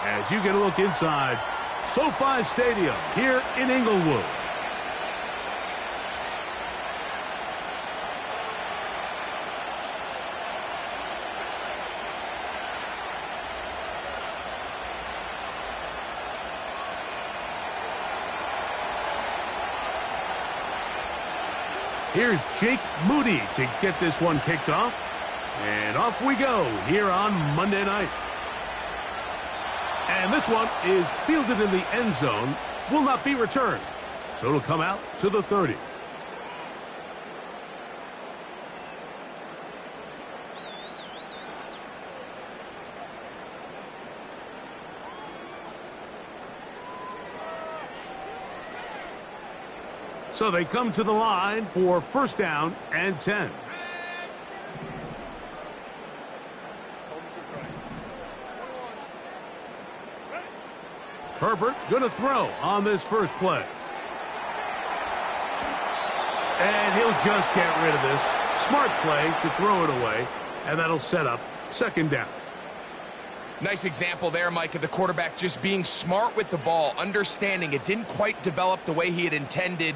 as you get a look inside SoFi Stadium here in Inglewood. Here's Jake Moody to get this one kicked off. And off we go here on Monday night. And this one is fielded in the end zone. Will not be returned. So it'll come out to the 30. So they come to the line for first down and 10. Herbert's going to throw on this first play. And he'll just get rid of this. Smart play to throw it away, and that'll set up second down. Nice example there, Mike, of the quarterback just being smart with the ball, understanding it didn't quite develop the way he had intended.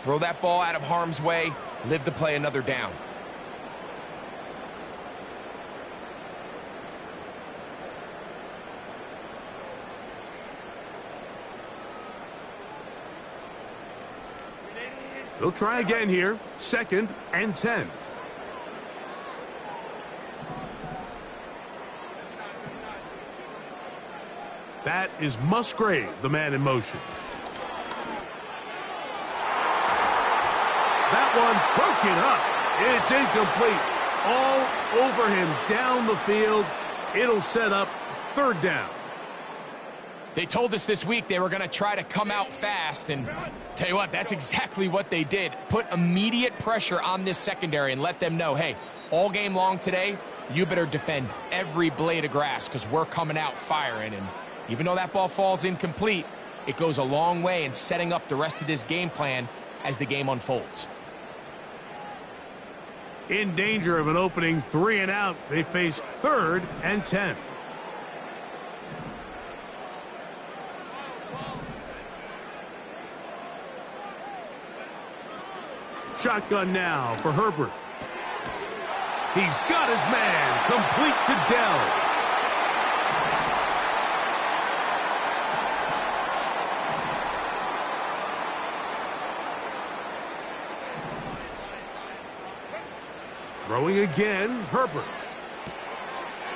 Throw that ball out of harm's way, live to play another down. They'll try again here, second and 10. That is Musgrave, the man in motion. That one broken up. It's incomplete. All over him down the field. It'll set up third down. They told us this week they were going to try to come out fast, and tell you what, that's exactly what they did. Put immediate pressure on this secondary and let them know, hey, all game long today, you better defend every blade of grass because we're coming out firing. And even though that ball falls incomplete, it goes a long way in setting up the rest of this game plan as the game unfolds. In danger of an opening 3 and out, they face third and 10. Shotgun now for Herbert. He's got his man, complete to Dell. Throwing again, Herbert.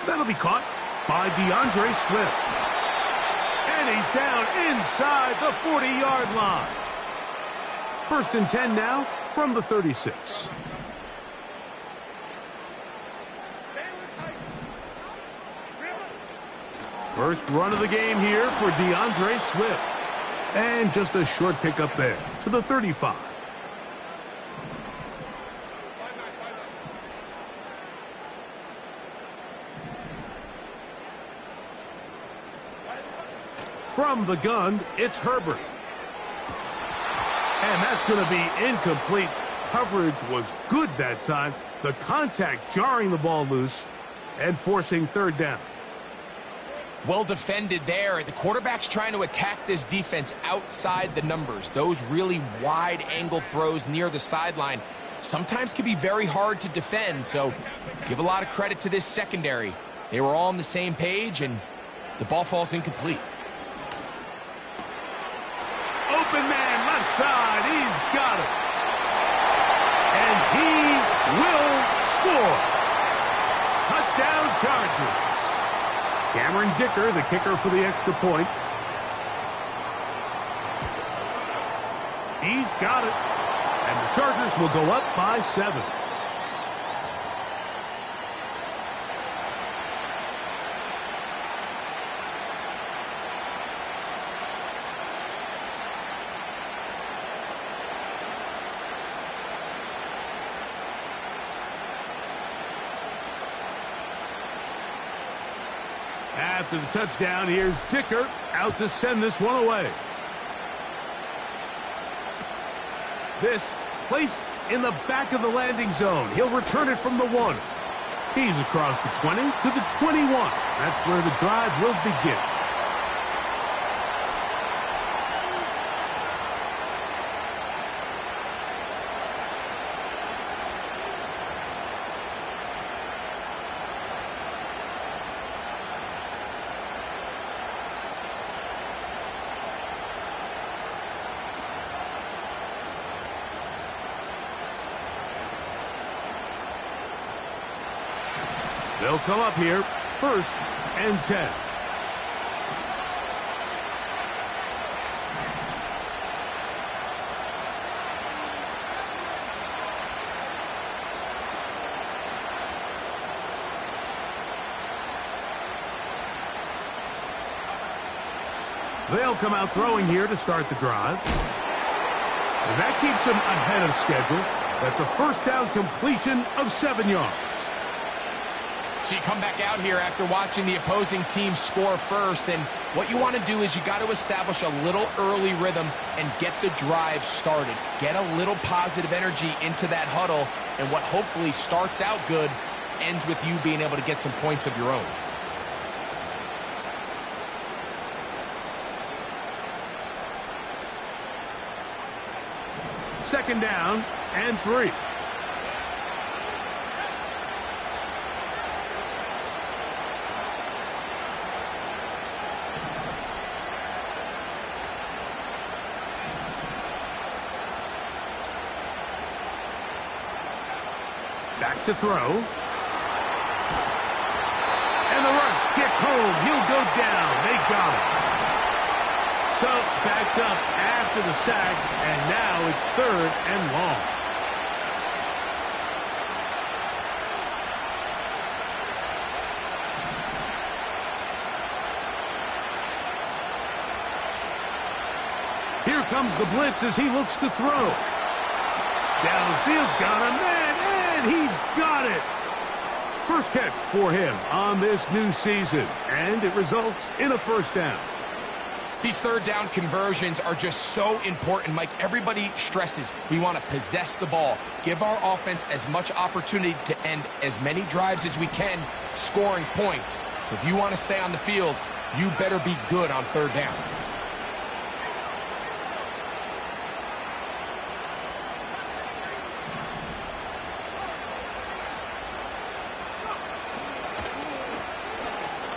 That'll be caught by DeAndre Swift. And he's down inside the 40-yard line. First and 10 now from the 36. First run of the game here for DeAndre Swift. And just a short pickup there to the 35. From the gun, it's Herbert. And that's going to be incomplete. Coverage was good that time. The contact jarring the ball loose and forcing third down. Well defended there. The quarterback's trying to attack this defense outside the numbers. Those really wide angle throws near the sideline sometimes can be very hard to defend. So give a lot of credit to this secondary. They were all on the same page, and the ball falls incomplete. Open man, left side, he's got it. And he will score. Touchdown Chargers. Cameron Dicker, the kicker for the extra point. He's got it. And the Chargers will go up by 7. After the touchdown, here's Dicker out to send this one away. This placed in the back of the landing zone. He'll return it from the 1. He's across the 20 to the 21. That's where the drive will begin. They'll come up here, 1st and 10. They'll come out throwing here to start the drive. And that keeps them ahead of schedule. That's a 1st down completion of 7 yards. So you come back out here after watching the opposing team score first, and what you want to do is you got to establish a little early rhythm and get the drive started. Get a little positive energy into that huddle, and what hopefully starts out good ends with you being able to get some points of your own. Second down and 3. Back to throw. And the rush gets home. He'll go down. They got him. So, backed up after the sack, and now it's 3rd and long. Here comes the blitz as he looks to throw. Downfield, got a man, and he's got it. First catch for him on this new season, and it results in a 1st down. These 3rd down conversions are just so important, Mike. Everybody stresses we want to possess the ball, give our offense as much opportunity to end as many drives as we can, scoring points. So if you want to stay on the field, you better be good on 3rd down.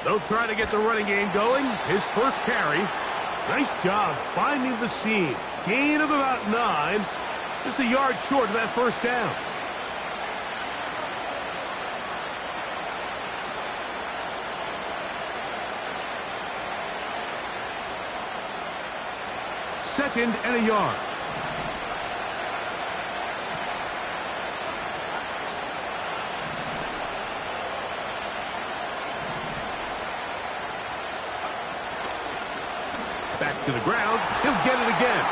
They'll try to get the running game going. His 1st carry. Nice job finding the seam. Gain of about 9. Just a yard short of that 1st down. Second and a yard. Back to the ground. He'll get it again.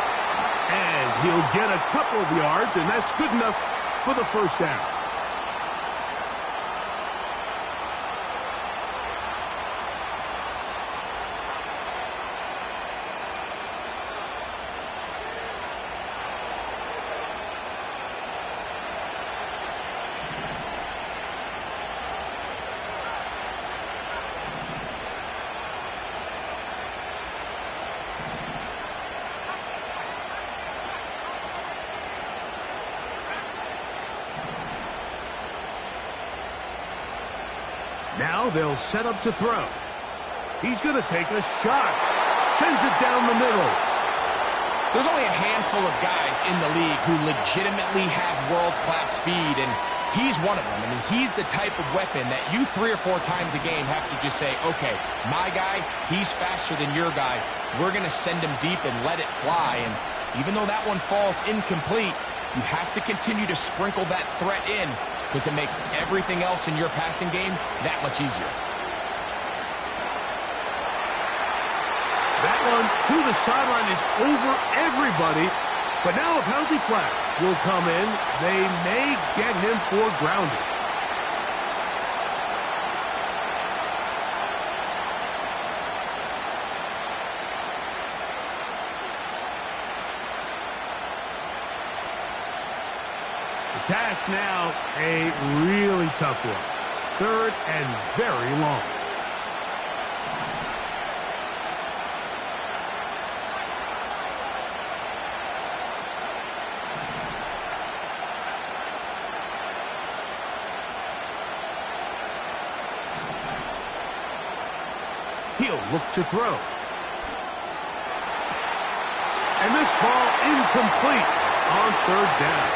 And he'll get a couple of yards, and that's good enough for the 1st down. Now they'll set up to throw. He's going to take a shot. Sends it down the middle. There's only a handful of guys in the league who legitimately have world-class speed, and he's one of them. I mean, he's the type of weapon that you 3 or 4 times a game have to just say, okay, my guy, he's faster than your guy. We're going to send him deep and let it fly. And even though that one falls incomplete, you have to continue to sprinkle that threat in, because it makes everything else in your passing game that much easier. That one to the sideline is over everybody, but now a penalty flag will come in. They may get him for grounding. The task now, a really tough one. 3rd and very long. He'll look to throw. And this ball incomplete on 3rd down.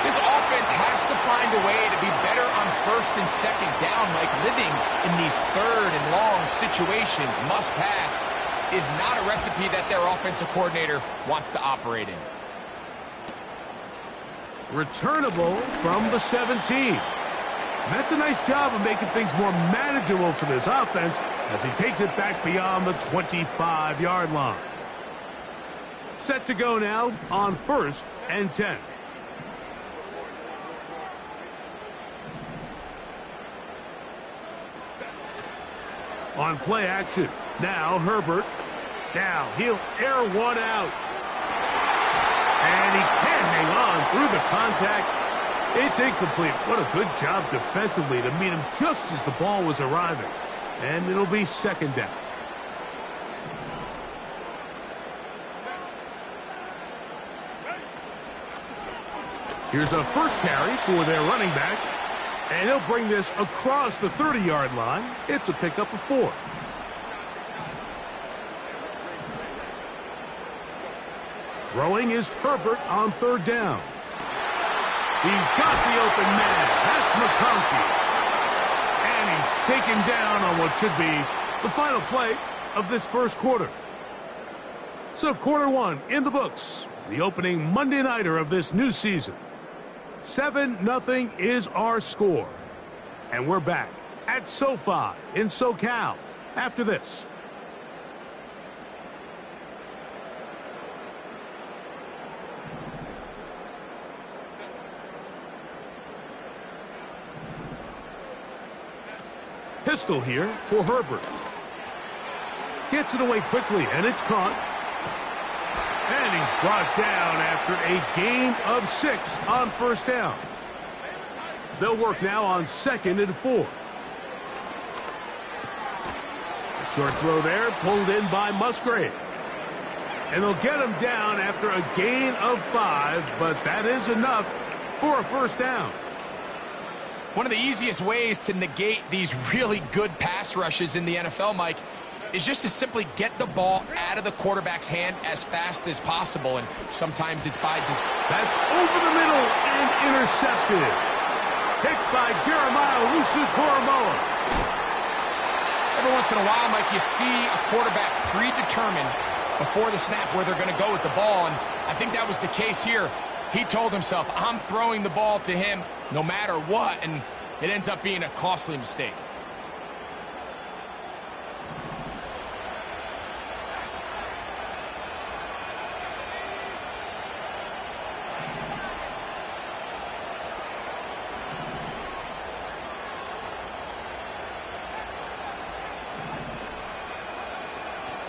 This offense has to find a way to be better on first and second down, like living in these third and long situations. Must pass is not a recipe that their offensive coordinator wants to operate in. Returnable from the 17. That's a nice job of making things more manageable for this offense as he takes it back beyond the 25-yard line. Set to go now on 1st and 10. On play action, now Herbert. Now he'll air one out. And he can't hang on through the contact. It's incomplete. What a good job defensively to meet him just as the ball was arriving. And it'll be 2nd down. Here's a first carry for their running back. And he'll bring this across the 30-yard line. It's a pickup of 4. Throwing is Herbert on 3rd down. He's got the open man. That's McConkey. And he's taken down on what should be the final play of this first quarter. So quarter 1 in the books. The opening Monday nighter of this new season. 7-0 is our score. And we're back at SoFi in SoCal after this. Pistol here for Herbert. Gets it away quickly, and it's caught. And he's brought down after a gain of 6 on 1st down. They'll work now on 2nd and 4. A short throw there, pulled in by Musgrave. And they'll get him down after a gain of 5, but that is enough for a 1st down. One of the easiest ways to negate these really good pass rushes in the NFL, Mike, is just to simply get the ball out of the quarterback's hand as fast as possible. And sometimes it's by just... That's over the middle and intercepted. Picked by Jeremiah Owusu-Koramoah. Every once in a while, Mike, you see a quarterback predetermined before the snap where they're going to go with the ball. And I think that was the case here. He told himself, I'm throwing the ball to him no matter what. And it ends up being a costly mistake.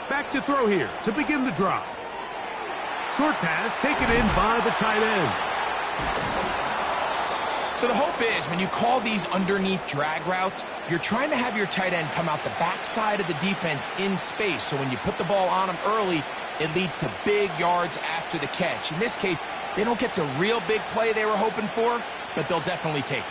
Back to throw here to begin the drive. Short pass taken in by the tight end. So the hope is when you call these underneath drag routes, you're trying to have your tight end come out the backside of the defense in space. So when you put the ball on him early, it leads to big yards after the catch. In this case, they don't get the real big play they were hoping for, but they'll definitely take it.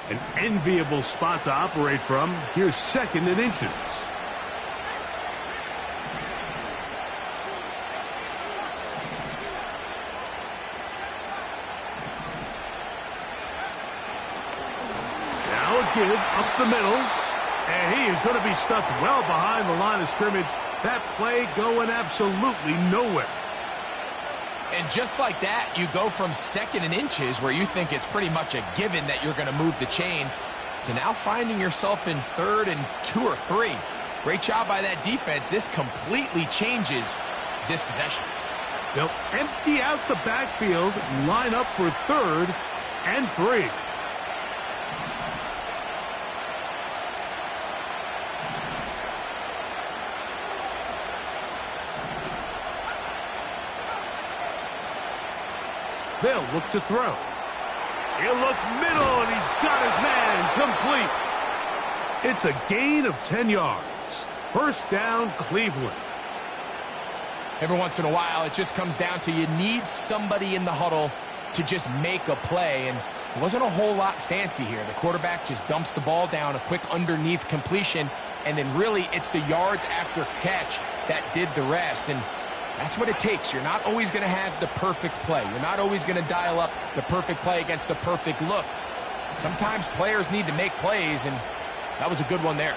An enviable spot to operate from. Here's 2nd and inches. Now a give up the middle. And he is going to be stuffed well behind the line of scrimmage. That play going absolutely nowhere. And just like that, you go from 2nd and inches, where you think it's pretty much a given that you're going to move the chains, to now finding yourself in 3rd and 2 or 3. Great job by that defense. This completely changes this possession. They'll empty out the backfield, line up for 3rd and 3. They'll look to throw. He'll look middle, and he's got his man complete. It's a gain of 10 yards. 1st down, Cleveland. Every once in a while, it just comes down to you need somebody in the huddle to just make a play, and it wasn't a whole lot fancy here. The quarterback just dumps the ball down, a quick underneath completion, and then really it's the yards after catch that did the rest. And that's what it takes. You're not always going to have the perfect play. You're not always going to dial up the perfect play against the perfect look. Sometimes players need to make plays, and that was a good one there.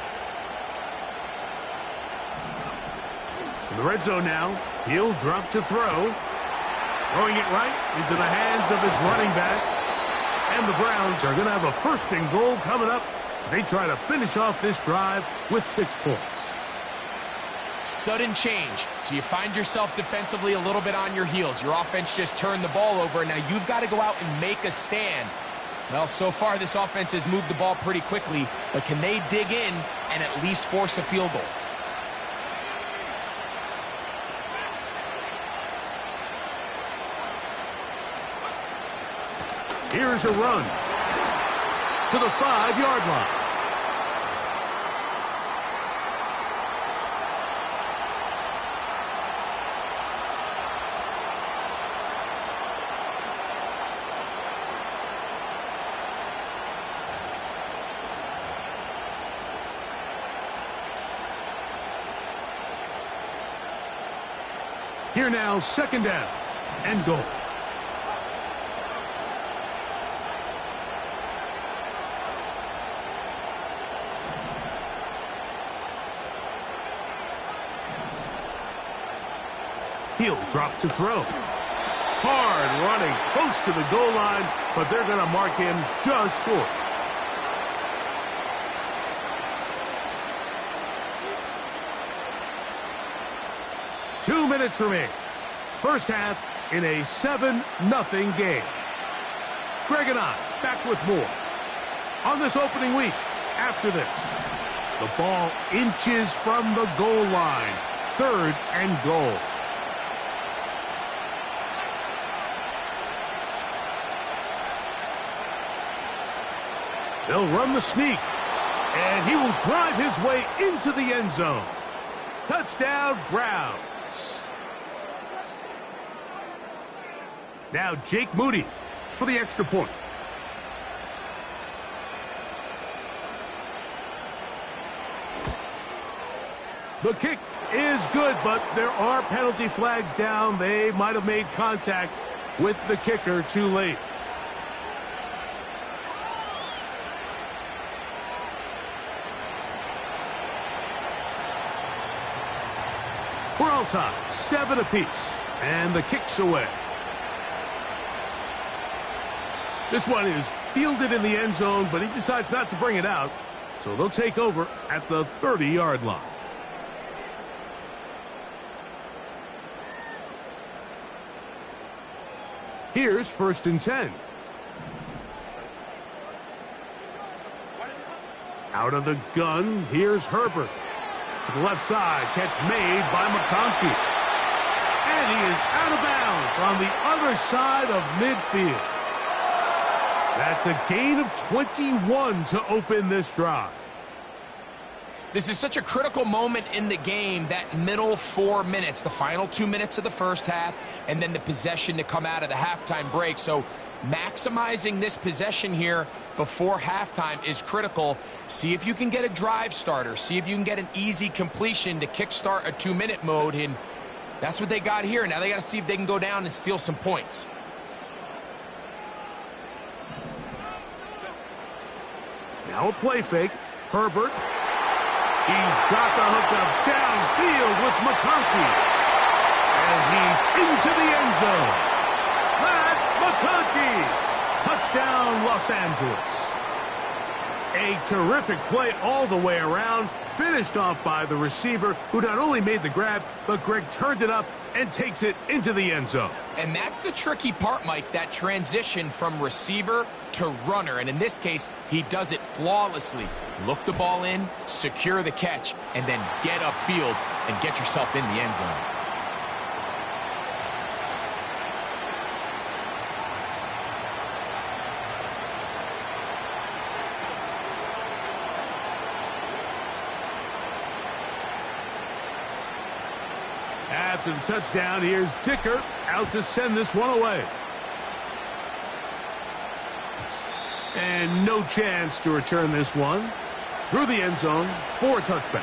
In the red zone now, he'll drop to throw. Throwing it right into the hands of his running back. And the Browns are going to have a 1st and goal coming up as they try to finish off this drive with 6 points. Sudden change. So you find yourself defensively a little bit on your heels. Your offense just turned the ball over. Now you've got to go out and make a stand. Well, so far this offense has moved the ball pretty quickly, but can they dig in and at least force a field goal? Here's a run to the 5-yard line. Here now, 2nd down and goal. He'll drop to throw. Hard running, close to the goal line, but they're going to mark him just short. Two minutes remaining. First half in a 7-0 game. Greg and I back with more on this opening week. After this, the ball inches from the goal line. 3rd and goal. They'll run the sneak, and he will drive his way into the end zone. Touchdown, Browns. Now Jake Moody for the extra point. The kick is good, but there are penalty flags down. They might have made contact with the kicker too late. We're all tied, 7 apiece, and the kick's away. This one is fielded in the end zone, but he decides not to bring it out, so they'll take over at the 30-yard line. Here's 1st and 10. Out of the gun, here's Herbert. To the left side, catch made by McConkey. And he is out of bounds on the other side of midfield. That's a gain of 21 to open this drive. This is such a critical moment in the game, that middle 4 minutes, the final 2 minutes of the first half, and then the possession to come out of the halftime break. So maximizing this possession here before halftime is critical. See if you can get a drive starter. See if you can get an easy completion to kickstart a 2-minute mode, and that's what they got here. Now they got to see if they can go down and steal some points. Now a play fake. Herbert. He's got the hookup downfield with McConkey. And he's into the end zone. Pat McConkey. Touchdown, Los Angeles. A terrific play all the way around. Finished off by the receiver, who not only made the grab, but Greg turned it up and takes it into the end zone. And that's the tricky part, Mike, that transition from receiver to runner. And in this case, he does it flawlessly. Look the ball in, secure the catch, and then get upfield and get yourself in the end zone. After the touchdown, here's Dicker out to send this one away. And no chance to return this one through the end zone for a touchback.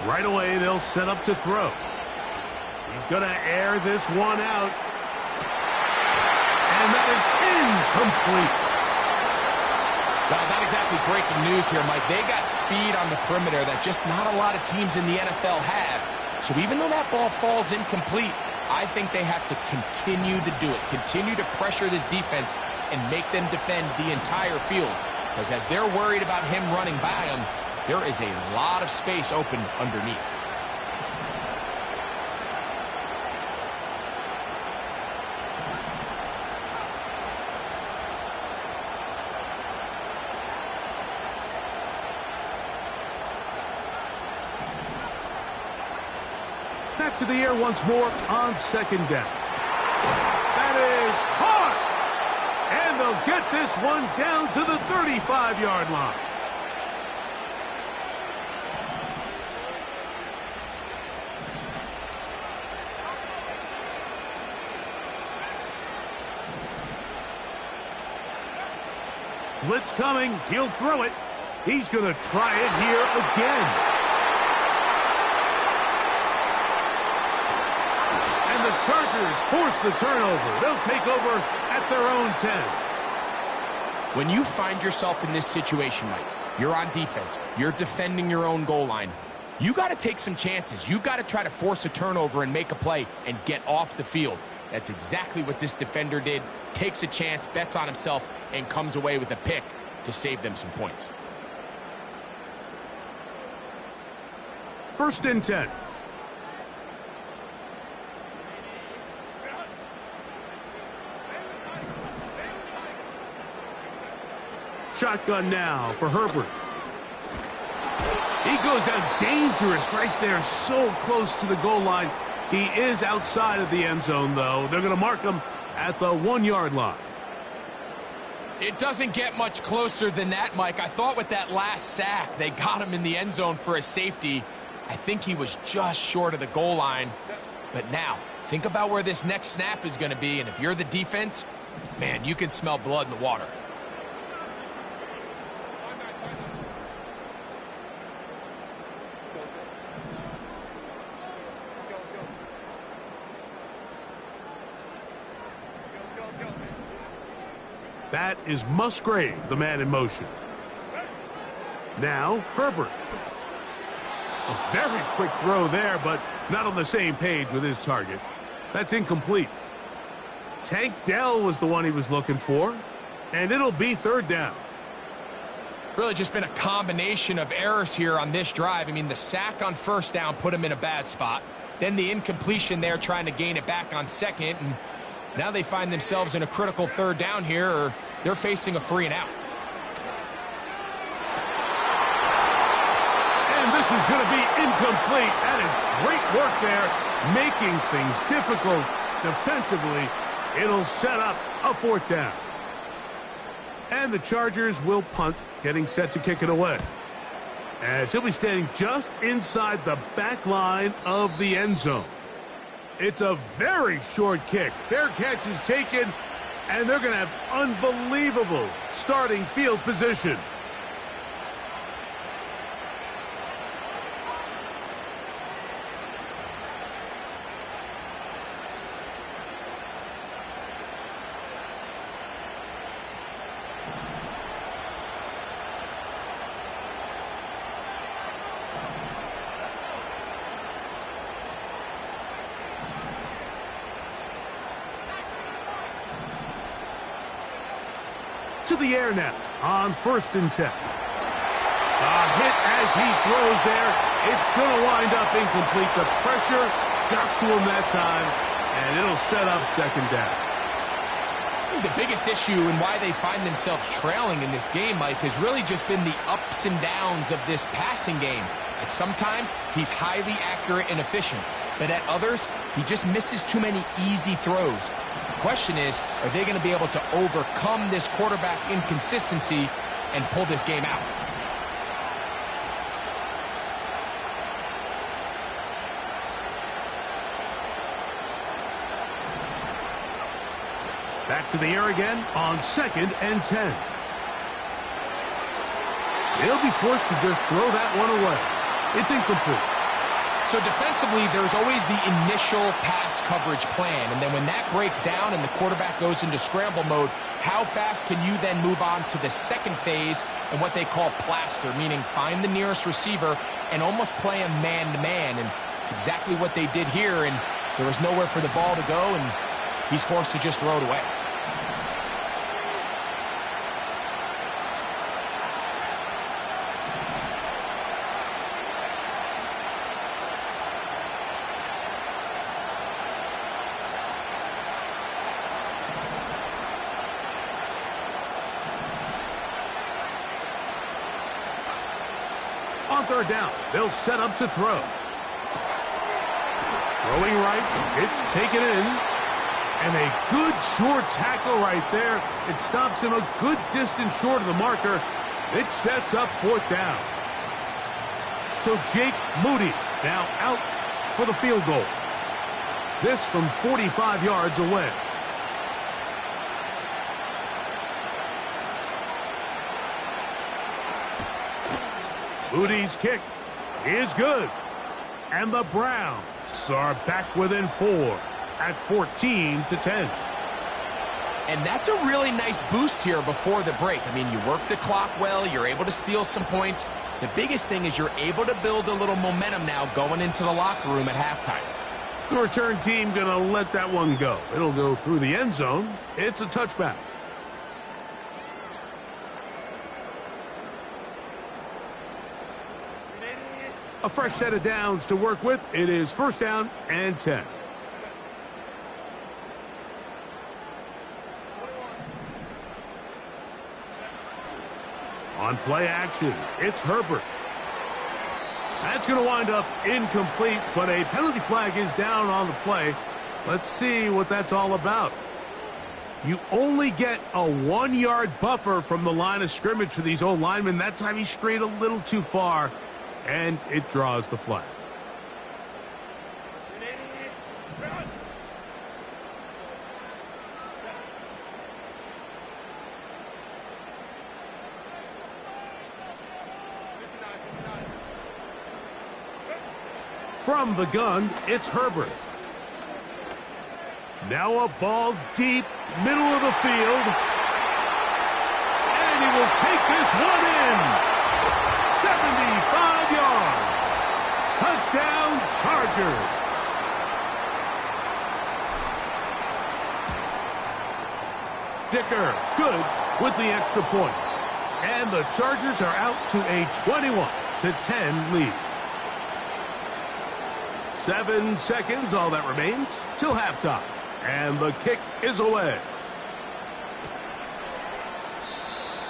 Right away, they'll set up to throw. He's going to air this one out. And that is incomplete. Well, not exactly breaking news here, Mike. They got speed on the perimeter that just not a lot of teams in the NFL have. So even though that ball falls incomplete, I think they have to continue to do it. Continue to pressure this defense and make them defend the entire field. Because as they're worried about him running by them, there is a lot of space open underneath. Back to the air once more on second down. That is hard. And they'll get this one down to the 35-yard line. Blitz coming. He'll throw it. He's going to try it here again. And the Chargers force the turnover. They'll take over at their own 10. When you find yourself in this situation, Mike, you're on defense, you're defending your own goal line, you got to take some chances. You've got to try to force a turnover and make a play and get off the field. That's exactly what this defender did. Takes a chance, bets on himself, and comes away with a pick to save them some points. First and 10. Shotgun now for Herbert. He goes down dangerous right there, so close to the goal line. He is outside of the end zone, though. They're going to mark him at the 1-yard line. It doesn't get much closer than that, Mike. I thought with that last sack, they got him in the end zone for a safety. I think he was just short of the goal line. But now, think about where this next snap is going to be, and if you're the defense, man, you can smell blood in the water. That is Musgrave, the man in motion. Now, Herbert. A very quick throw there, but not on the same page with his target. That's incomplete. Tank Dell was the one he was looking for, and it'll be third down. Really just been a combination of errors here on this drive. I mean, the sack on first down put him in a bad spot. Then the incompletion there trying to gain it back on second, and now they find themselves in a critical third down here, or they're facing a free and out. And this is going to be incomplete. That is great work there, making things difficult defensively. It'll set up a fourth down. And the Chargers will punt, getting set to kick it away, as he'll be standing just inside the back line of the end zone. It's a very short kick. Fair catch is taken, and they're going to have unbelievable starting field position. to the air now on 1st and 10. A hit as he throws there. It's going to wind up incomplete. The pressure got to him that time, and it'll set up 2nd down. The biggest issue and why they find themselves trailing in this game, Mike, has really just been the ups and downs of this passing game. And sometimes he's highly accurate and efficient, but at others, he just misses too many easy throws. The question is, are they going to be able to overcome this quarterback inconsistency and pull this game out? Back to the air again on 2nd and 10. They'll be forced to just throw that one away. It's incomplete. So defensively, there's always the initial pass coverage plan, and then when that breaks down and the quarterback goes into scramble mode, how fast can you then move on to the second phase and what they call plaster, meaning find the nearest receiver and almost play him man-to-man, and it's exactly what they did here, and there was nowhere for the ball to go, and he's forced to just throw it away. On 3rd down, they'll set up to throw. Throwing right, it's taken in. And a good short tackle right there. It stops him a good distance short of the marker. It sets up 4th down. So Jake Moody now out for the field goal. This from 45 yards away. Moody's kick is good. And the Browns are back within 4 at 14-10. And that's a really nice boost here before the break. I mean, you work the clock well, you're able to steal some points. The biggest thing is you're able to build a little momentum now going into the locker room at halftime. The return team going to let that one go. It'll go through the end zone. It's a touchback. A fresh set of downs to work with. It is 1st down and 10. On play action, it's Herbert. That's going to wind up incomplete, but a penalty flag is down on the play. Let's see what that's all about. You only get a 1-yard buffer from the line of scrimmage for these old linemen. That time he strayed a little too far, and it draws the flag. From the gun, it's Herbert. Now a ball deep, middle of the field. And he will take this one in. 75 yards. Touchdown, Chargers. Dicker, good with the extra point. And the Chargers are out to a 21-10 lead. 7 seconds, all that remains, till halftime. And the kick is away.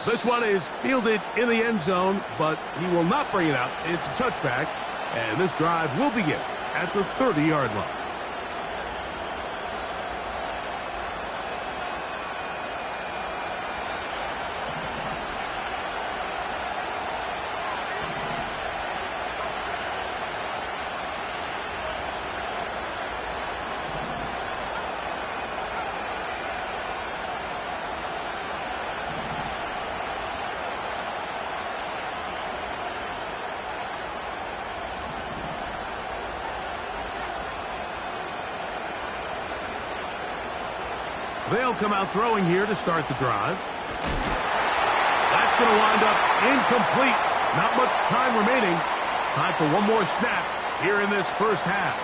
This one is fielded in the end zone, but he will not bring it out. It's a touchback, and this drive will begin at the 30-yard line. They'll come out throwing here to start the drive. That's going to wind up incomplete. Not much time remaining. Time for one more snap here in this first half.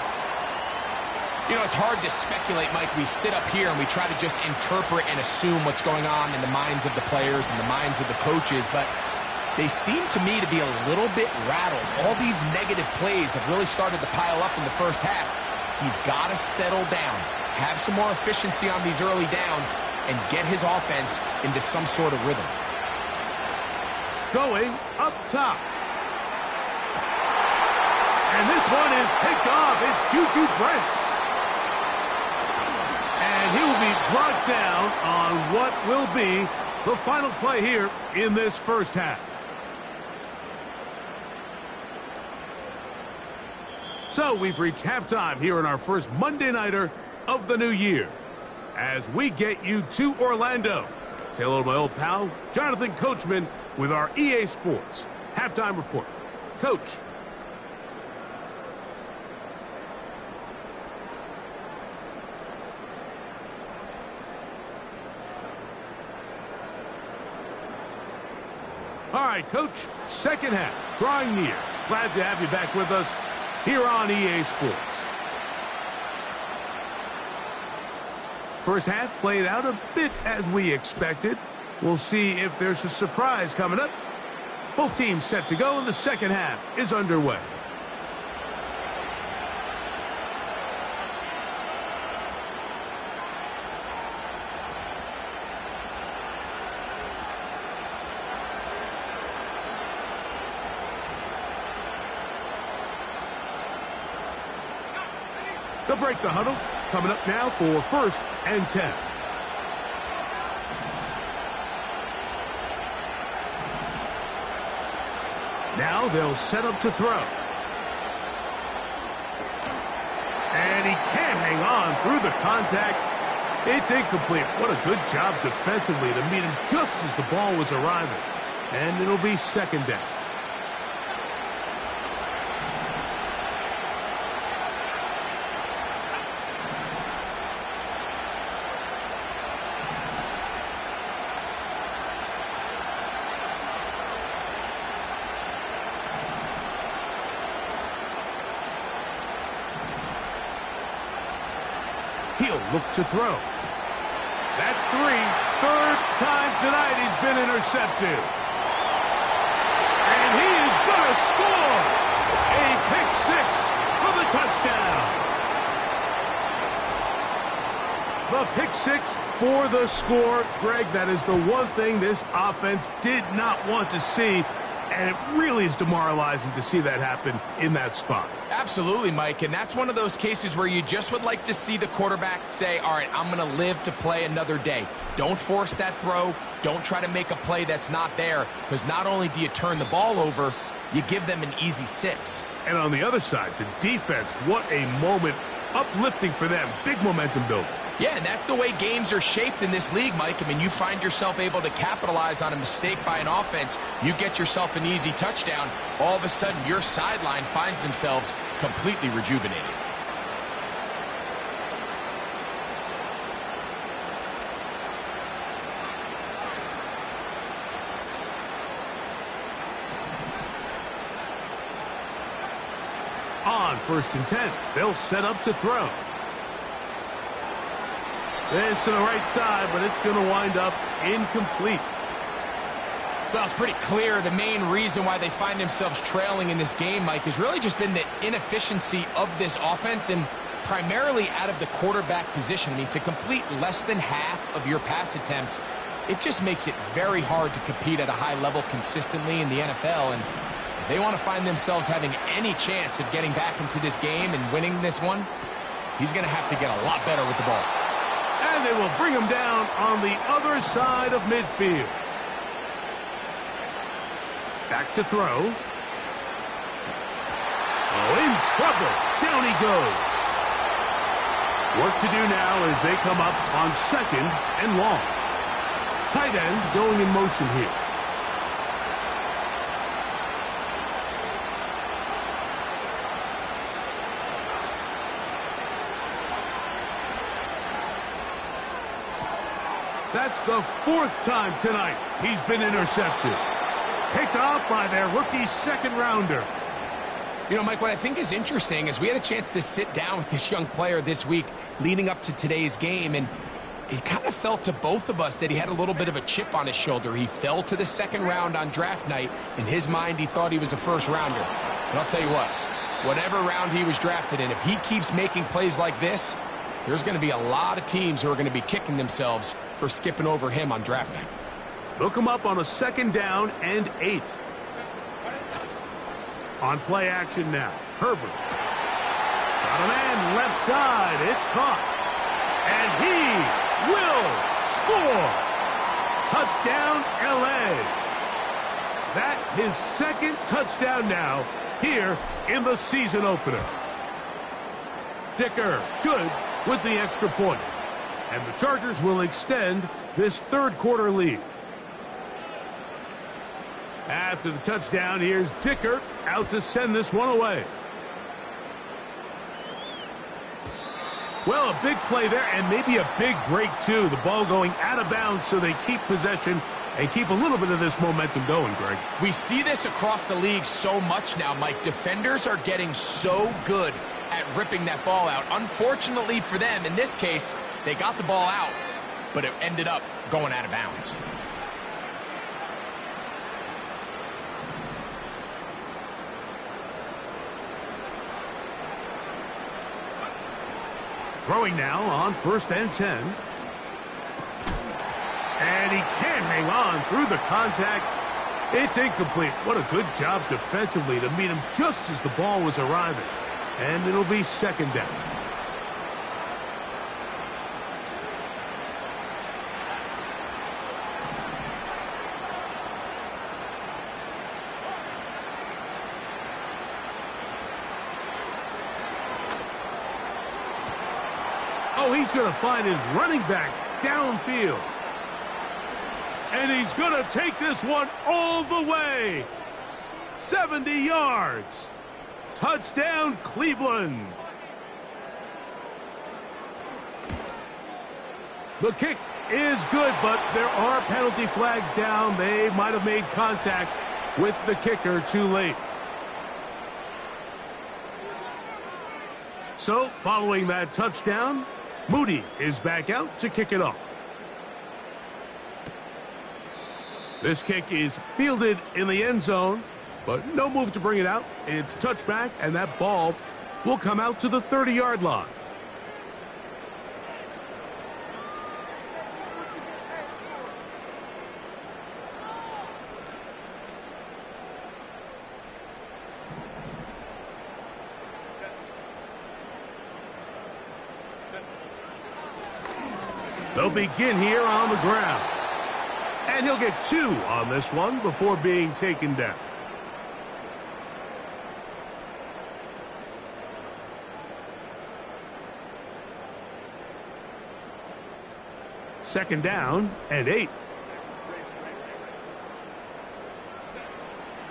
You know, it's hard to speculate, Mike. We sit up here and we try to just interpret and assume what's going on in the minds of the players and the minds of the coaches, but they seem to me to be a little bit rattled. All these negative plays have really started to pile up in the first half. He's got to settle down, have some more efficiency on these early downs, and get his offense into some sort of rhythm. Going up top. And this one is picked off. It's Juju Brents. And he will be brought down on what will be the final play here in this first half. So we've reached halftime here in our first Monday Nighter of the new year. As we get you to Orlando. Say hello to my old pal, Jonathan Coachman, with our EA Sports halftime report. Coach. All right, Coach, second half, drawing near. Glad to have you back with us here on EA Sports. First half played out a bit as we expected. We'll see if there's a surprise coming up. Both teams set to go, and the second half is underway. They'll break the huddle. Coming up now for 1st and 10. Now they'll set up to throw. And he can't hang on through the contact. It's incomplete. What a good job defensively to meet him just as the ball was arriving. And it'll be second down. He'll look to throw. That's 3. Third time tonight he's been intercepted. And he is going to score. A pick 6 for the touchdown. The pick 6 for the score. Greg, that is the one thing this offense did not want to see. And it really is demoralizing to see that happen in that spot. Absolutely, Mike, and that's one of those cases where you just would like to see the quarterback say, all right, I'm going to live to play another day. Don't force that throw. Don't try to make a play that's not there, because not only do you turn the ball over, you give them an easy 6. And on the other side, the defense, what a moment. Uplifting for them. Big momentum building. Yeah, and that's the way games are shaped in this league, Mike. I mean, you find yourself able to capitalize on a mistake by an offense. You get yourself an easy touchdown. All of a sudden, your sideline finds themselves completely rejuvenated. On 1st and 10, they'll set up to throw. This to the right side, but it's going to wind up incomplete. Well, it's pretty clear the main reason why they find themselves trailing in this game, Mike, has really just been the inefficiency of this offense and primarily out of the quarterback position. I mean, to complete less than half of your pass attempts, it just makes it very hard to compete at a high level consistently in the NFL. And if they want to find themselves having any chance of getting back into this game and winning this one, he's going to have to get a lot better with the ball. And they will bring him down on the other side of midfield. Back to throw. Oh, in trouble. Down he goes. Work to do now as they come up on 2nd and long. Tight end going in motion here. That's the 4th time tonight he's been intercepted. Picked off by their rookie 2nd rounder. You know, Mike, what I think is interesting is we had a chance to sit down with this young player this week leading up to today's game, and it kind of felt to both of us that he had a little bit of a chip on his shoulder. He fell to the second round on draft night. In his mind, he thought he was a first-rounder. But I'll tell you what, whatever round he was drafted in, if he keeps making plays like this, there's going to be a lot of teams who are going to be kicking themselves for skipping over him on draft night. Look him up on a 2nd down and 8. On play action now, Herbert. Got a man left side. It's caught. And he will score. Touchdown, L.A. That his 2nd touchdown now here in the season opener. Dicker, good with the extra point. And the Chargers will extend this 3rd quarter lead. After the touchdown, here's Dicker out to send this one away. Well, a big play there, and maybe a big break, too. The ball going out of bounds, so they keep possession and keep a little bit of this momentum going, Greg. We see this across the league so much now, Mike. Defenders are getting so good at ripping that ball out. Unfortunately for them, in this case, they got the ball out, but it ended up going out of bounds. Throwing now on 1st and 10. And he can't hang on through the contact. It's incomplete. What a good job defensively to meet him just as the ball was arriving. And it'll be 2nd down. Oh, he's going to find his running back downfield. And he's going to take this one all the way. 70 yards. Touchdown, Cleveland. The kick is good, but there are penalty flags down. They might have made contact with the kicker too late. So, following that touchdown, Moody is back out to kick it off. This kick is fielded in the end zone, but no move to bring it out. It's touchback, and that ball will come out to the 30-yard line. They'll begin here on the ground. And he'll get 2 on this one before being taken down. Second down and 8.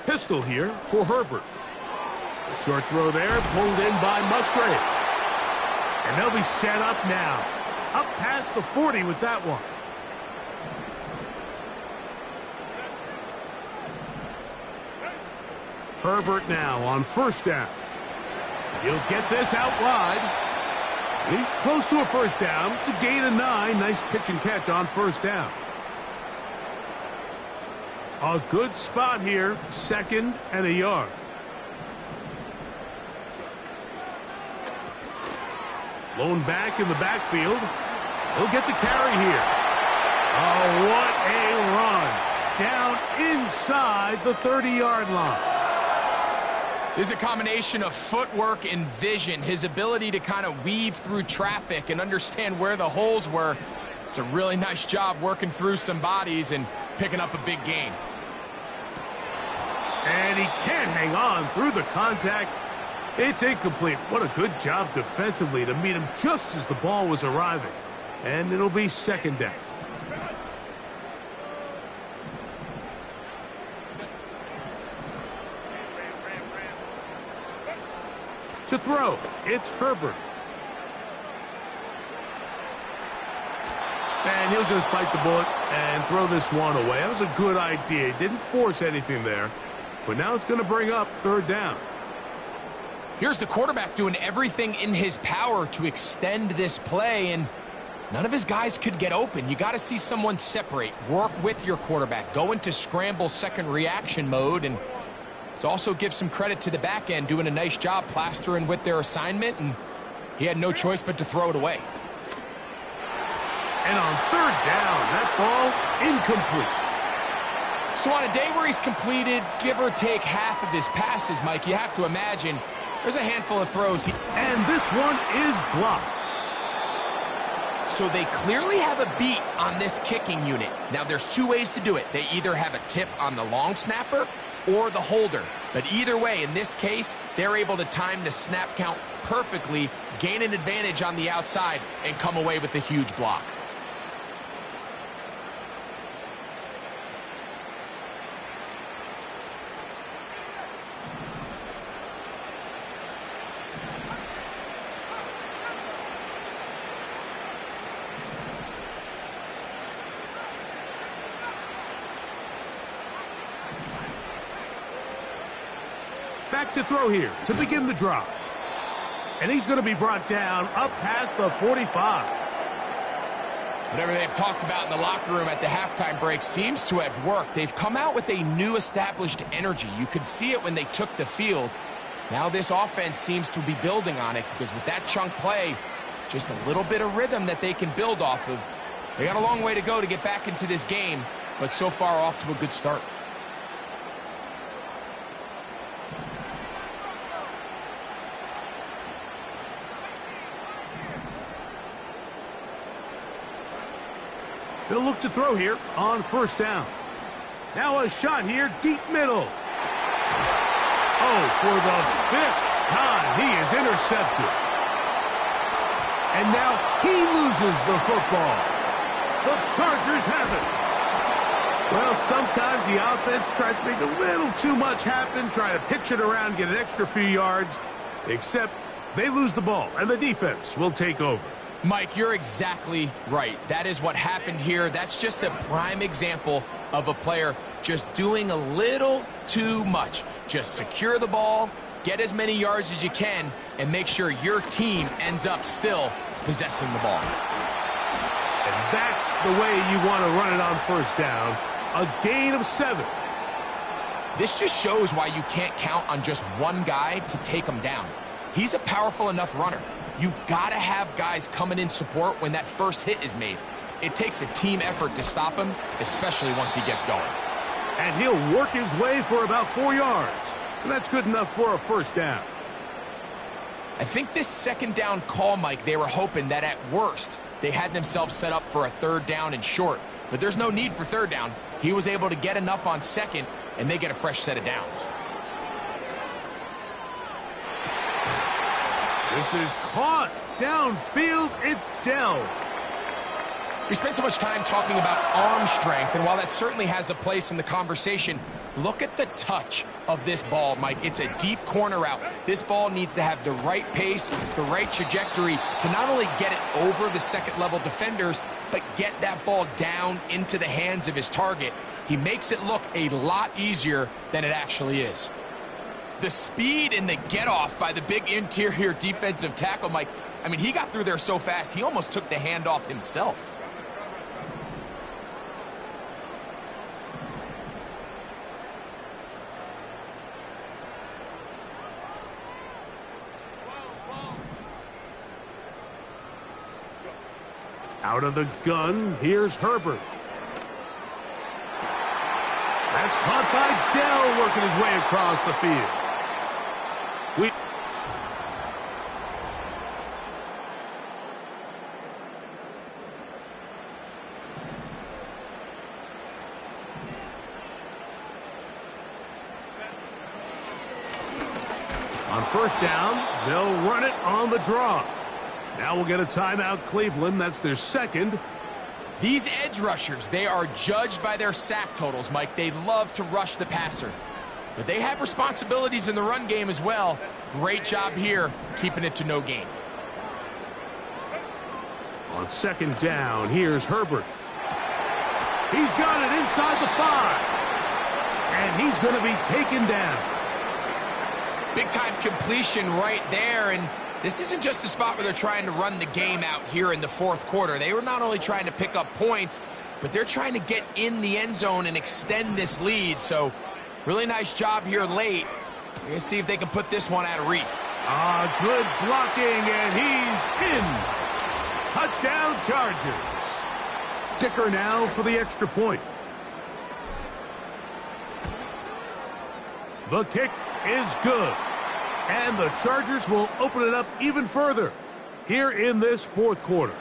Pistol here for Herbert. A short throw there, pulled in by Musgrave. And they'll be set up now. Up past the 40 with that one. Herbert now on 1st down. He'll get this out wide. He's close to a 1st down to gain a 9. Nice pitch and catch on 1st down. A good spot here. 2nd and a yard. Lone back in the backfield. He'll get the carry here. Oh, what a run. Down inside the 30-yard line. This is a combination of footwork and vision. His ability to kind of weave through traffic and understand where the holes were. It's a really nice job working through some bodies and picking up a big gain. And he can't hang on through the contact. It's incomplete. What a good job defensively to meet him just as the ball was arriving. And it'll be 2nd down. To throw, it's Herbert. And he'll just bite the bullet and throw this one away. That was a good idea. He didn't force anything there. But now it's going to bring up 3rd down. Here's the quarterback doing everything in his power to extend this play, and none of his guys could get open. You got to see someone separate, work with your quarterback, go into scramble second reaction mode, and it's also give some credit to the back end doing a nice job plastering with their assignment, and he had no choice but to throw it away. And on third down, that ball incomplete. So on a day where he's completed, give or take half of his passes, Mike, you have to imagine there's a handful of throws. And this one is blocked. So they clearly have a beat on this kicking unit. Now, there's two ways to do it. They either have a tip on the long snapper or the holder. But either way, in this case, they're able to time the snap count perfectly, gain an advantage on the outside, and come away with a huge block. Back to throw here to begin the drive. And he's going to be brought down up past the 45. Whatever they've talked about in the locker room at the halftime break seems to have worked. They've come out with a new established energy. You could see it when they took the field. Now this offense seems to be building on it because with that chunk play, just a little bit of rhythm that they can build off of. They got a long way to go to get back into this game, but so far off to a good start. He'll look to throw here on first down. Now a shot here, deep middle. Oh, for the fifth time, he is intercepted. And now he loses the football. The Chargers have it. Well, sometimes the offense tries to make a little too much happen, try to pitch it around, get an extra few yards, except they lose the ball, and the defense will take over. Mike, you're exactly right. That is what happened here. That's just a prime example of a player just doing a little too much. Just secure the ball, get as many yards as you can, and make sure your team ends up still possessing the ball. And that's the way you want to run it on first down. A gain of 7. This just shows why you can't count on just one guy to take him down. He's a powerful enough runner. You gotta have guys coming in support when that first hit is made. It takes a team effort to stop him, especially once he gets going. And he'll work his way for about 4 yards. And that's good enough for a first down. I think this second down call, Mike, they were hoping that at worst, they had themselves set up for a third down and short. But there's no need for third down. He was able to get enough on second, and they get a fresh set of downs. This is caught. Downfield, it's Dell. We spent so much time talking about arm strength, and while that certainly has a place in the conversation, look at the touch of this ball, Mike. It's a deep corner route. This ball needs to have the right pace, the right trajectory to not only get it over the second-level defenders, but get that ball down into the hands of his target. He makes it look a lot easier than it actually is. The speed and the get-off by the big interior defensive tackle, Mike, I mean, he got through there so fast, he almost took the handoff himself. Out of the gun, here's Herbert. That's caught by Dell, working his way across the field. On first down, they'll run it on the draw. Now we'll get a timeout, Cleveland. That's their second. These edge rushers, they are judged by their sack totals, Mike. They love to rush the passer. But they have responsibilities in the run game as well. Great job here, keeping it to no gain. On second down, here's Herbert. He's got it inside the 5. And he's going to be taken down. Big-time completion right there, and this isn't just a spot where they're trying to run the game out here in the fourth quarter. They were not only trying to pick up points, but they're trying to get in the end zone and extend this lead. So really nice job here late. We're going to see if they can put this one out of reach. Good blocking, and he's in. Touchdown Chargers. Kicker now for the extra point. The kick is good. And the Chargers will open it up even further here in this fourth quarter.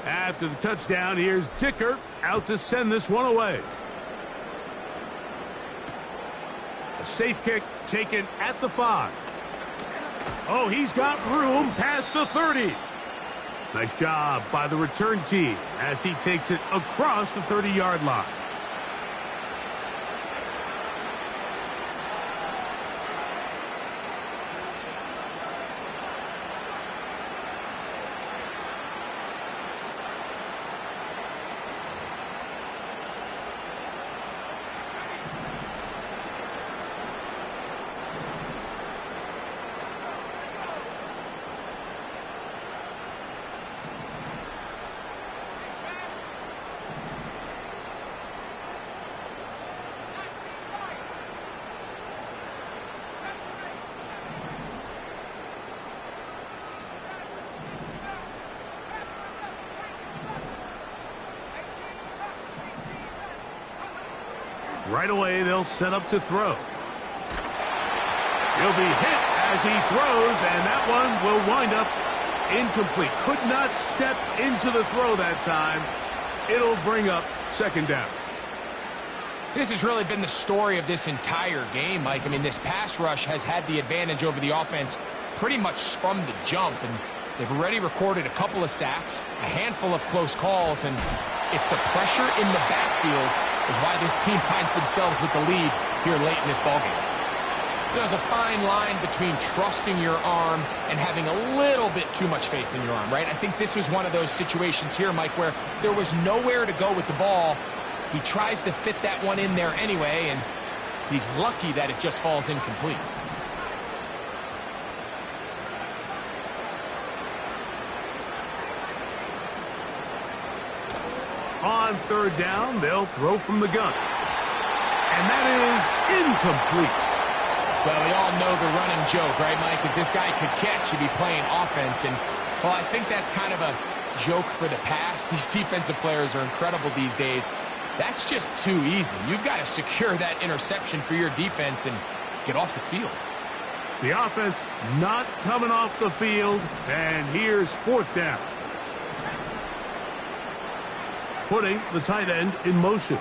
After the touchdown, here's Dicker out to send this one away. A safe kick taken at the 5. Oh, he's got room past the 30. Nice job by the return team as he takes it across the 30-yard line. Right away, they'll set up to throw. He'll be hit as he throws, and that one will wind up incomplete. Could not step into the throw that time. It'll bring up second down. This has really been the story of this entire game, Mike. I mean, this pass rush has had the advantage over the offense pretty much from the jump, and they've already recorded a couple of sacks, a handful of close calls, and it's the pressure in the backfield is why this team finds themselves with the lead here late in this ballgame. There's a fine line between trusting your arm and having a little bit too much faith in your arm, right? I think this was one of those situations here, Mike, where there was nowhere to go with the ball. He tries to fit that one in there anyway, and he's lucky that it just falls incomplete. On third down, they'll throw from the gun. And that is incomplete. Well, we all know the running joke, right, Mike? If this guy could catch, he'd be playing offense. And, well, I think that's kind of a joke for the past. These defensive players are incredible these days. That's just too easy. You've got to secure that interception for your defense and get off the field. The offense not coming off the field, and here's fourth down. Putting the tight end in motion.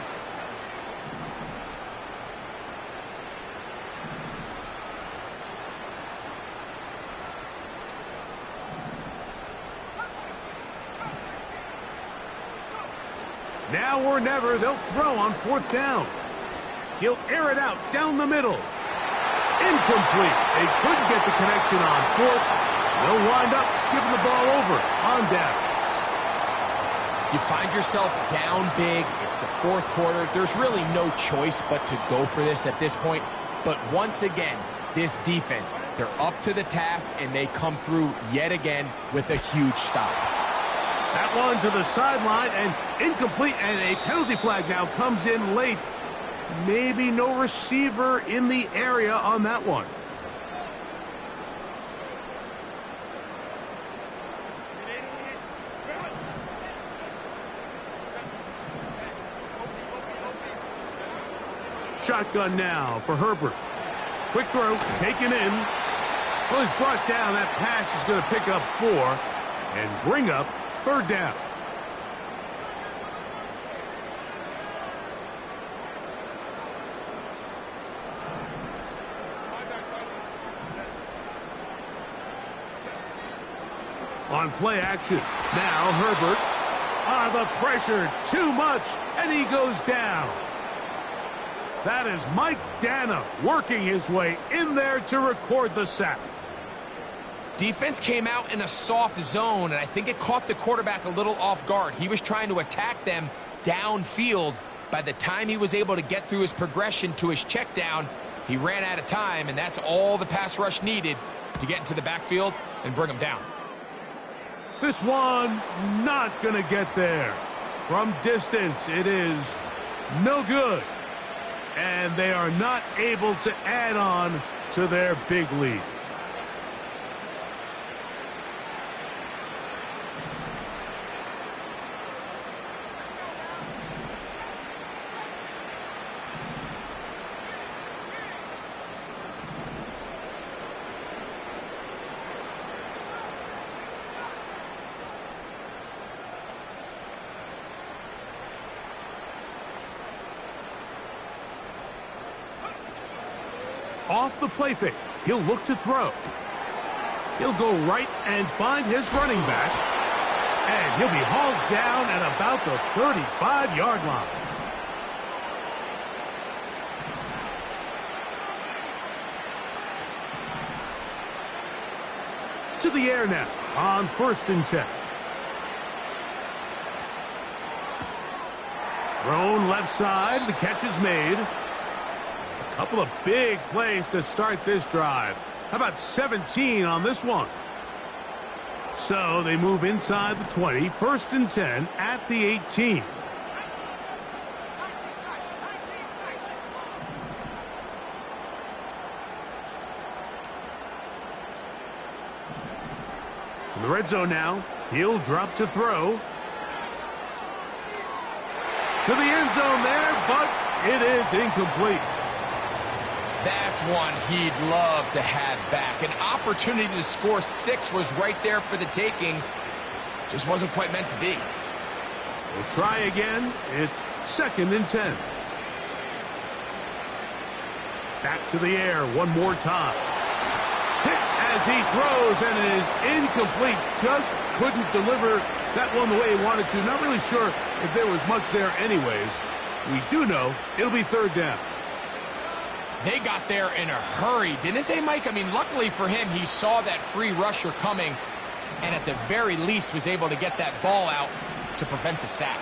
Now or never, they'll throw on fourth down. He'll air it out down the middle. Incomplete. They couldn't get the connection on fourth. They'll wind up giving the ball over on down. You find yourself down big. It's the fourth quarter. There's really no choice but to go for this at this point. But once again, this defense, they're up to the task, and they come through yet again with a huge stop. That one to the sideline and incomplete, and a penalty flag now comes in late. Maybe no receiver in the area on that one. Shotgun now for Herbert. Quick throw, taken in. Well, he's brought down. That pass is going to pick up 4 and bring up third down. On play action. Now Herbert. The pressure, too much, and he goes down. That is Mike Dana working his way in there to record the sack. Defense came out in a soft zone, and I think it caught the quarterback a little off guard. He was trying to attack them downfield. By the time he was able to get through his progression to his check down, he ran out of time, and that's all the pass rush needed to get into the backfield and bring him down. This one not going to get there. From distance, it is no good. And they are not able to add on to their big lead. Off the play fake, he'll look to throw. He'll go right and find his running back. And he'll be hauled down at about the 35-yard line. To the air now on 1st and 10. Thrown left side, the catch is made. Couple of big plays to start this drive. How about 17 on this one? So they move inside the 20, 1st and 10 at the 18. In the red zone now, he'll drop to throw. To the end zone there, but it is incomplete. That's one he'd love to have back. An opportunity to score 6 was right there for the taking. Just wasn't quite meant to be. We'll try again. It's 2nd and 10. Back to the air one more time. Hit as he throws, and it is incomplete. Just couldn't deliver that one the way he wanted to. Not really sure if there was much there anyways. We do know it'll be 3rd down. They got there in a hurry, didn't they, Mike? I mean, luckily for him, he saw that free rusher coming and at the very least was able to get that ball out to prevent the sack.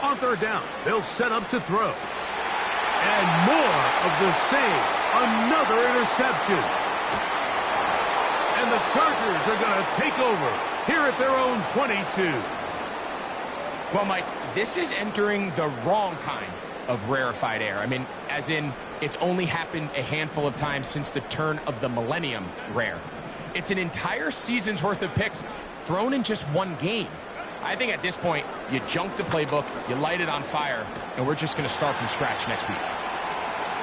On 3rd down, they'll set up to throw. And more of the same. Another interception. And the Chargers are going to take over here at their own 22. Well, Mike, this is entering the wrong kind of rarefied air. I mean, as in, it's only happened a handful of times since the turn of the millennium rare. It's an entire season's worth of picks thrown in just one game. I think at this point, you junk the playbook, you light it on fire, and we're just going to start from scratch next week.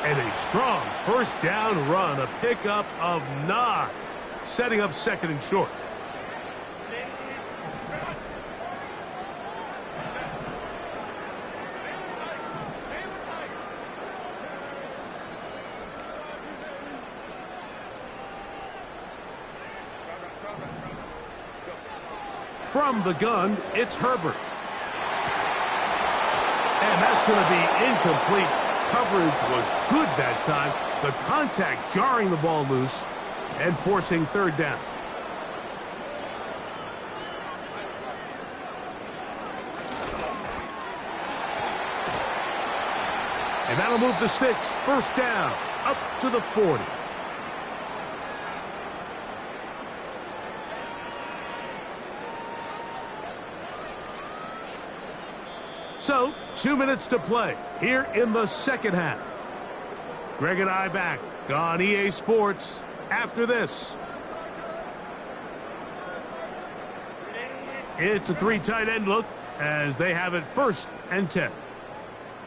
And a strong 1st down run, a pickup of 9, setting up 2nd and short. From the gun, it's Herbert. And that's going to be incomplete. Coverage was good that time. The contact jarring the ball loose and forcing 3rd down. And that'll move the sticks. 1st down, up to the 40. So, 2 minutes to play here in the 2nd half. Greg and I back on EA Sports after this. It's a 3 tight end look as they have it 1st and 10.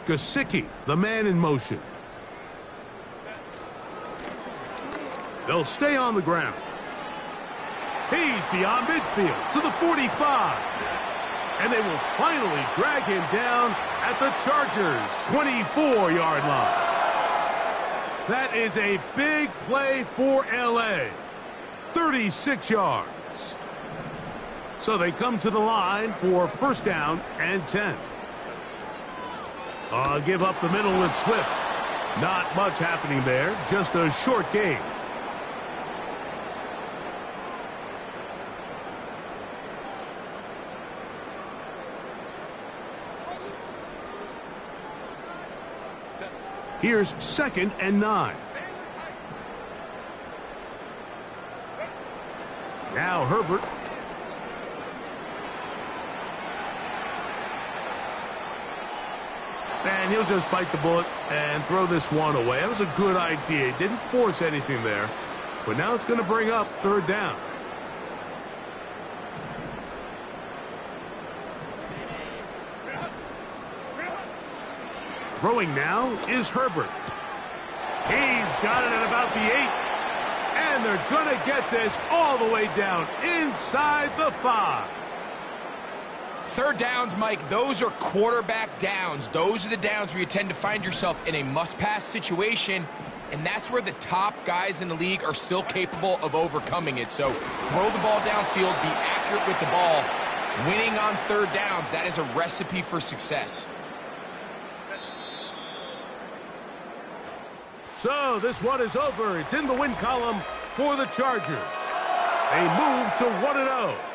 Gesicki, the man in motion. They'll stay on the ground. He's beyond midfield to the 45. And they will finally drag him down at the Chargers' 24-yard line. That is a big play for L.A. 36 yards. So they come to the line for 1st down and 10. Give up the middle with Swift. Not much happening there, just a short game. Here's 2nd and 9. Now Herbert. And he'll just bite the bullet and throw this one away. That was a good idea. He didn't force anything there. But now it's going to bring up 3rd down. Throwing now is Herbert. He's got it at about the 8. And they're going to get this all the way down inside the 5. 3rd downs, Mike, those are quarterback downs. Those are the downs where you tend to find yourself in a must-pass situation, and that's where the top guys in the league are still capable of overcoming it. So throw the ball downfield, be accurate with the ball. Winning on 3rd downs, that is a recipe for success. So this one is over. It's in the win column for the Chargers. They move to 1-0.